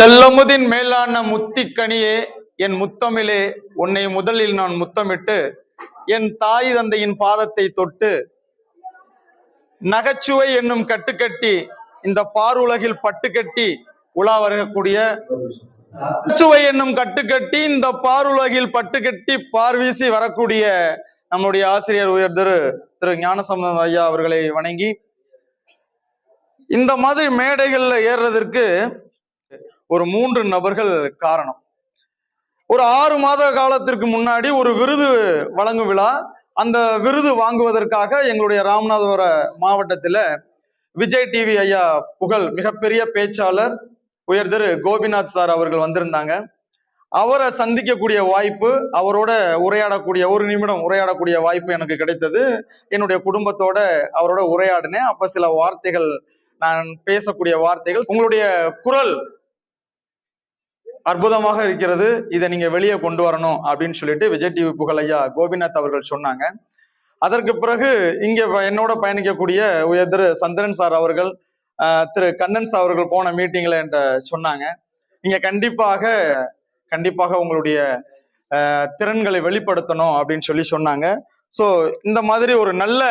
தெல்லமுதின் மேலான முத்திக்கனியே, என் முத்தமிழே, உன்னை முதலில் நான் முத்தமிட்டு என் தாய் தந்தையின் பாதத்தை தொட்டு நகைச்சுவை என்னும் கட்டுக்கட்டி இந்த பாருலகில் பட்டுக்கட்டி உலா வரக்கூடிய நகைச்சுவை என்னும் கட்டுக்கட்டி இந்த பாருலகில் பட்டுக்கட்டி பார்வீசி வரக்கூடிய நம்முடைய ஆசிரியர் உயர் திரு ஞானசம்பந்தம் ஐயா அவர்களை வணங்கி, இந்த மாதிரி மேடைகள்ல ஏறுறதற்கு ஒரு 3 நபர்கள் காரணம். ஒரு 6 மாத காலத்திற்கு முன்னாடி ஒரு விருது வழங்கும் விழா, அந்த விருது வாங்குவதற்காக எங்களுடைய ராமநாதபுரம் மாவட்டத்துல விஜய் டிவி ஐயா புகழ் மிகப்பெரிய பேச்சாளர் உயர் திரு கோபிநாத் சார் அவர்கள் வந்திருந்தாங்க. அவரை சந்திக்கக்கூடிய வாய்ப்பு, அவரோட உரையாடக்கூடிய 1 நிமிடம் உரையாடக்கூடிய வாய்ப்பு எனக்கு கிடைத்தது. என்னுடைய குடும்பத்தோட அவரோட உரையாடினேன். அப்ப சில வார்த்தைகள், நான் பேசக்கூடிய வார்த்தைகள், உங்களுடைய குரல் அற்புதமாக இருக்கிறது, இதை நீங்க வெளியே கொண்டு வரணும் அப்படின்னு சொல்லிட்டு விஜய் டிவி புகழ் ஐயா கோபிநாத் அவர்கள் சொன்னாங்க. அதற்கு பிறகு இங்க என்னோட பயணிக்கக்கூடிய உயர் திரு சந்திரன் சார் அவர்கள், திரு கண்ணன் சார் அவர்கள் போன மீட்டிங்ல என்கிட்ட சொன்னாங்க, நீங்க கண்டிப்பாக உங்களுடைய திறன்களை வெளிப்படுத்தணும் அப்படின்னு சொல்லி சொன்னாங்க. ஸோ இந்த மாதிரி ஒரு நல்ல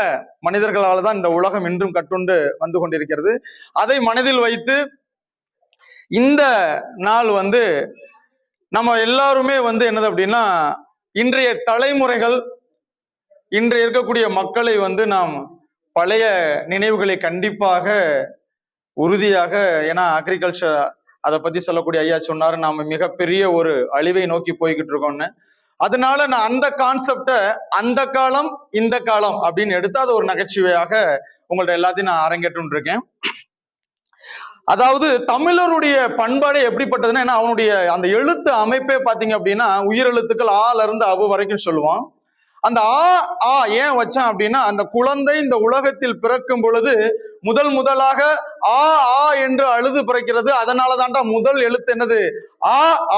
மனிதர்களால் தான் இந்த உலகம் இன்றும் கட்டுண்டு வந்து கொண்டிருக்கிறது. அதை மனதில் வைத்து இந்த நாள் நம்ம எல்லாருமே என்னது அப்படின்னா, இன்றைய தலைமுறைகள், இன்றைய இருக்கக்கூடிய மக்களை நாம் பழைய நினைவுகளை கண்டிப்பாக உறுதியாக, ஏன்னா அக்ரிகல்ச்சர் அதை பத்தி சொல்லக்கூடிய ஐயா சொன்னாரு, நாம மிகப்பெரிய ஒரு அழிவை நோக்கி போய்கிட்டு இருக்கோம்னு. அதனால நான் அந்த கான்செப்டை அந்த காலம் இந்த காலம் அப்படின்னு எடுத்து அதை ஒரு நகைச்சுவையாக உங்கள்ட்ட எல்லாத்தையும் நான் அரங்கேற்று இருக்கேன். அதாவது தமிழருடைய பண்பாடு எப்படிப்பட்டதுன்னா, அவனுடைய அந்த எழுத்து அமைப்பே பாத்தீங்க அப்படின்னா, உயிரெழுத்துக்கள் ஆல இருந்து அவு வரைக்கும் சொல்லுவான். அந்த ஆ ஏன் வச்சான் அப்படின்னா, அந்த குழந்தை இந்த உலகத்தில் பிறக்கும் பொழுது முதலாக ஆ என்று அழுது பிறக்கிறது. அதனால தான்டா முதல் எழுத்து என்னது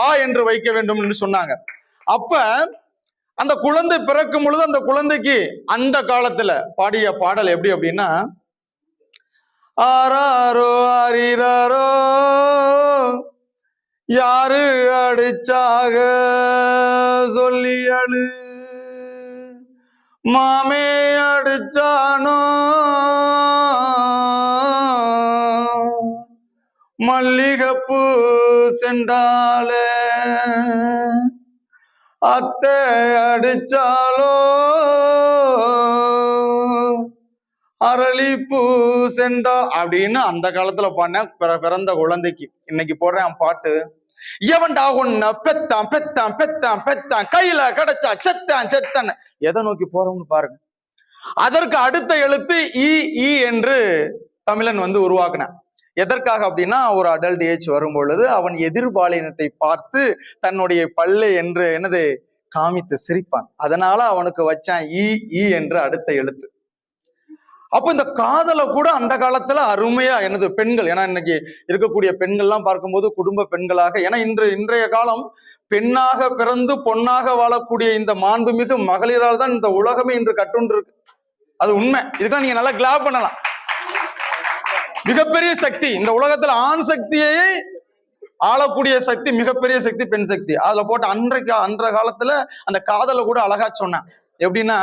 ஆ என்று வைக்க வேண்டும் என்று சொன்னாங்க. அப்ப அந்த குழந்தை பிறக்கும் பொழுது அந்த குழந்தைக்கு அந்த காலத்துல பாடிய பாடல் எப்படி அப்படின்னா, ஆராரோ ஆரிராரோ யாரு அடிச்சாக சொல்லி அழு, மாமே அடிச்சானோ மல்லிகைப்பூ செண்டால, அத்தை அடிச்சாலோ அரளிப்பூ செண்டா அப்படின்னு அந்த காலத்துல பாடின பிறந்த குழந்தைக்கு இன்னைக்கு போடுறேன் பாட்டு. எவன்டா உன்ன பெத்தான் பெத்தான் பெத்தான் பெத்தான் கையில கிடைச்சா செத்தான் எதை நோக்கி போறோம்னு பாருங்க. அதற்கு அடுத்த எழுத்து ஈ என்று தமிழன் உருவாக்குனான். எதற்காக அப்படின்னா, ஒரு அடல்ட் ஏஜ் வரும் பொழுது அவன் எதிர்பாலினத்தை பார்த்து தன்னுடைய பல்லை என்று என்னது காமித்து சிரிப்பான். அதனால அவனுக்கு வச்சான் ஈ என்று அடுத்த எழுத்து. அப்ப இந்த காதலை கூட அந்த காலத்துல அருமையா பெண்கள், ஏன்னா இன்னைக்கு இருக்கக்கூடிய பெண்கள்லாம் பார்க்கும்போது குடும்ப பெண்களாக, ஏன்னா இன்றைய காலம் பெண்ணாக பிறந்து பொன்னாக வாழக்கூடிய இந்த மாண்புமிகு மகளிரால் தான் இந்த உலகமே இன்று கட்டுண்டு இருக்கு. அது உண்மை. இதுதான் நீங்க நல்லா கிளாப் பண்ணலாம். மிகப்பெரிய சக்தி இந்த உலகத்துல, ஆண் சக்தியை ஆளக்கூடிய சக்தி, மிகப்பெரிய சக்தி பெண் சக்தி. அதுல போட்டு அன்ற காலத்துல அந்த காதலை கூட அழகா சொன்னேன். எப்படின்னா,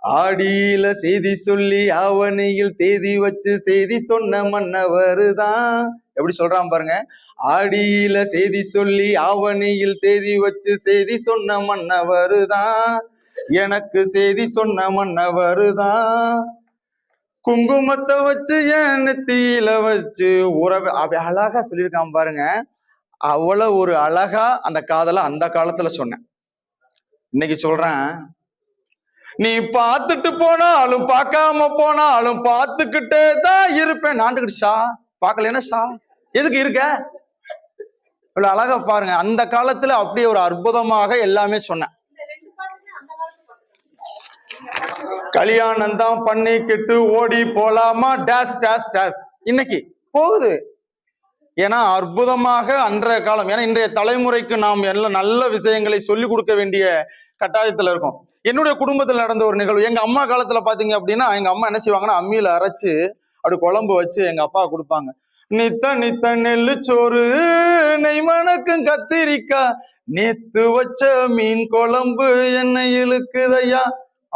ஆடியில செய்தி சொல்லி அவனியில் தேதி வச்சு செய்தி சொன்ன மன்னவருதான். எப்படி சொல்றான் பாருங்க. ஆடியில செய்தி சொல்லி அவனியில் தேதி வச்சு செய்தி சொன்ன மன்னவருதான், எனக்கு செய்தி சொன்ன மன்னவருதான், குங்குமத்தை வச்சு என் நெத்தியில வச்சு உறவு. அப்படி அழகா சொல்லியிருக்கான் பாருங்க. அவ்வளவு ஒரு அழகா அந்த காதலை அந்த காலத்துல சொன்னேன். இன்னைக்கு சொல்றேன், நீ பார்த்துட்டு போனாலும் பார்க்காம போனாலும் பார்த்துக்கிட்டே தான் இருப்பேன். நாண்டுகிட்டு ஷா பார்க்கலன்னா ஷா எதுக்கு இருக்க? இவ்வளவு அழகா பாருங்க. அந்த காலத்துல அப்படியே ஒரு அற்புதமாக எல்லாமே சொன்னேன். கல்யாணம் தான் பண்ணிக்கிட்டு ஓடி போலாமா டேஸ் டேஸ் டேஸ் இன்னைக்கு போகுது. ஏன்னா அற்புதமாக அன்றைய காலம், ஏன்னா இன்றைய தலைமுறைக்கு நாம் எல்லாம் நல்ல விஷயங்களை சொல்லிக் கொடுக்க வேண்டிய கட்டாயத்துல இருக்கும். என்னுடைய குடும்பத்தில் நடந்த ஒரு நிகழ்வு, எங்க அம்மா காலத்துல பாத்தீங்க அப்படின்னா, எங்க அம்மா என்ன செய்வாங்கன்னா, அம்மியில அரைச்சு அப்படி குழம்பு வச்சு எங்க அப்பா கொடுப்பாங்க. நித்த நித்த நெல்லு சோறு நெய் மணக்கும் கத்திரிக்கா நேத்து வச்ச மீன் குழம்பு என்ன இழுக்குதையா.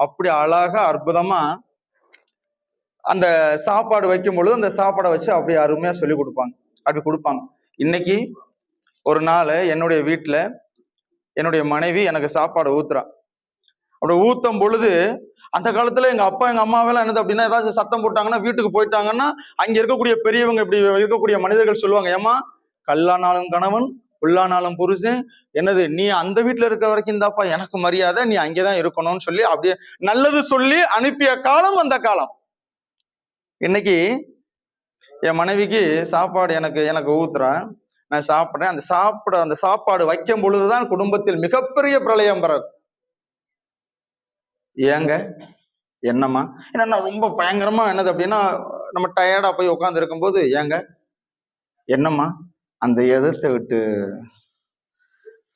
அப்படி அழகா அற்புதமா அந்த சாப்பாடு வைக்கும் பொழுது அந்த சாப்பாடை வச்சு அப்படி அருமையா சொல்லி கொடுப்பாங்க, அப்படி கொடுப்பாங்க. இன்னைக்கு ஒரு நாள் என்னுடைய வீட்டுல என்னுடைய மனைவி எனக்கு சாப்பாடு ஊத்துறா. அப்படி ஊத்தும் பொழுது அந்த காலத்துல எங்க அப்பா எங்க அம்மாவெல்லாம் என்னது அப்படின்னா ஏதாச்சும் சத்தம் போட்டாங்கன்னா வீட்டுக்கு போயிட்டாங்கன்னா அங்க இருக்கக்கூடிய பெரியவங்க இப்படி இருக்கக்கூடிய மனிதர்கள் சொல்லுவாங்க, ஏமா கல்லானாலும் கணவன் புல்லானாலும் புருஷன், என்னது நீ அந்த வீட்டுல இருக்க வரைக்கும் தாப்பா எனக்கு மரியாதை, நீ அங்கேதான் இருக்கணும்னு சொல்லி அப்படியே நல்லது சொல்லி அனுப்பிய காலம் அந்த காலம். இன்னைக்கு என் மனைவிக்கு சாப்பாடு எனக்கு ஊத்துறேன், நான் சாப்பிட்றேன். அந்த சாப்பாடு வைக்கும் பொழுதுதான் குடும்பத்தில் மிகப்பெரிய பிரளயம் பிறகு. ஏங்க என்னம்மா, ஏன்னா ரொம்ப பயங்கரமா என்னது அப்படின்னா நம்ம டயர்டா போய் உட்காந்து இருக்கும்போது, ஏங்க என்னம்மா அந்த எதிர்த்து விட்டு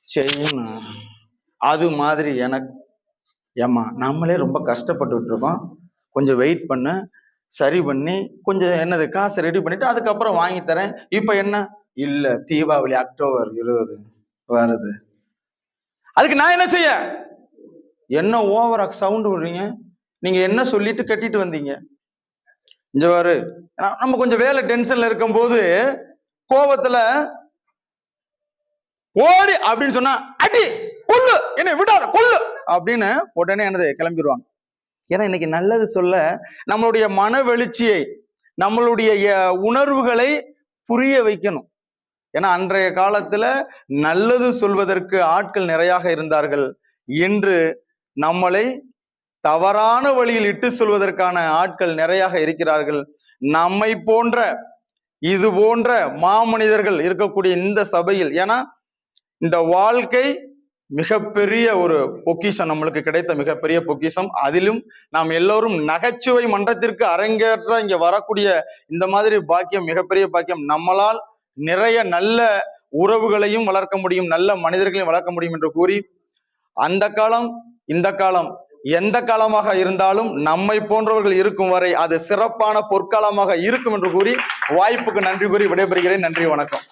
செய்யணும் அது மாதிரி எனக்கு, ஏம்மா நம்மளே ரொம்ப கஷ்டப்பட்டுட்டு இருக்கோம், கொஞ்சம் வெயிட் பண்ணு, சரி பண்ணி கொஞ்சம் என்னது காசை ரெடி பண்ணிட்டு அதுக்கப்புறம் வாங்கி தரேன். இப்ப என்ன இல்ல தீபாவளி அக்டோபர் 20 வருது, அதுக்கு நான் என்ன செய்ய, என்ன ஓவரா சவுண்ட் விடுறீங்க, நீங்க என்ன சொல்லிட்டு கட்டிட்டு வந்தீங்க. இங்க பாரு, நம்ம கொஞ்சம் வேலை டென்ஷன்ல இருக்கும் போது கோபத்துல ஓடி அப்படின்னு சொன்னா அடி கொல்லு என்ன விடாத கொல்லு அப்படின்னு உடனே என்னது கிளம்பிடுவாங்க. ஏன்னா இன்னைக்கு நல்லது சொல்ல நம்மளுடைய மன வெளிச்சியை நம்மளுடைய உணர்வுகளை புரிய வைக்கணும். ஏன்னா அன்றைய காலத்துல நல்லது சொல்வதற்கு ஆட்கள் நிறையாக இருந்தார்கள். இன்று நம்மளை தவறான வழியில் இட்டு சொல்வதற்கான ஆட்கள் நிறையாக இருக்கிறார்கள். நம்மை போன்ற இது போன்ற மாமனிதர்கள் இருக்கக்கூடிய இந்த சபையில், ஏன்னா இந்த வாழ்க்கை மிகப்பெரிய ஒரு பொக்கிஷம், நம்மளுக்கு கிடைத்த மிகப்பெரிய பொக்கிஷம். அதிலும் நாம் எல்லோரும் நகைச்சுவை மன்றத்திற்கு அரங்கேற்ற இங்க வரக்கூடிய இந்த மாதிரி பாக்கியம் மிகப்பெரிய பாக்கியம். நம்மளால் நிறைய நல்ல உறவுகளையும் வளர்க்க முடியும், நல்ல மனிதர்களையும் வளர்க்க முடியும் என்று கூறி, அந்த காலம் இந்த காலம் எந்த காலமாக இருந்தாலும் நம்மை போன்றவர்கள் இருக்கும் வரை அது சிறப்பான பொற்காலமாக இருக்கும் என்று கூறி வாய்ப்புக்கு நன்றி கூறி விடைபெறுகிறேன். நன்றி, வணக்கம்.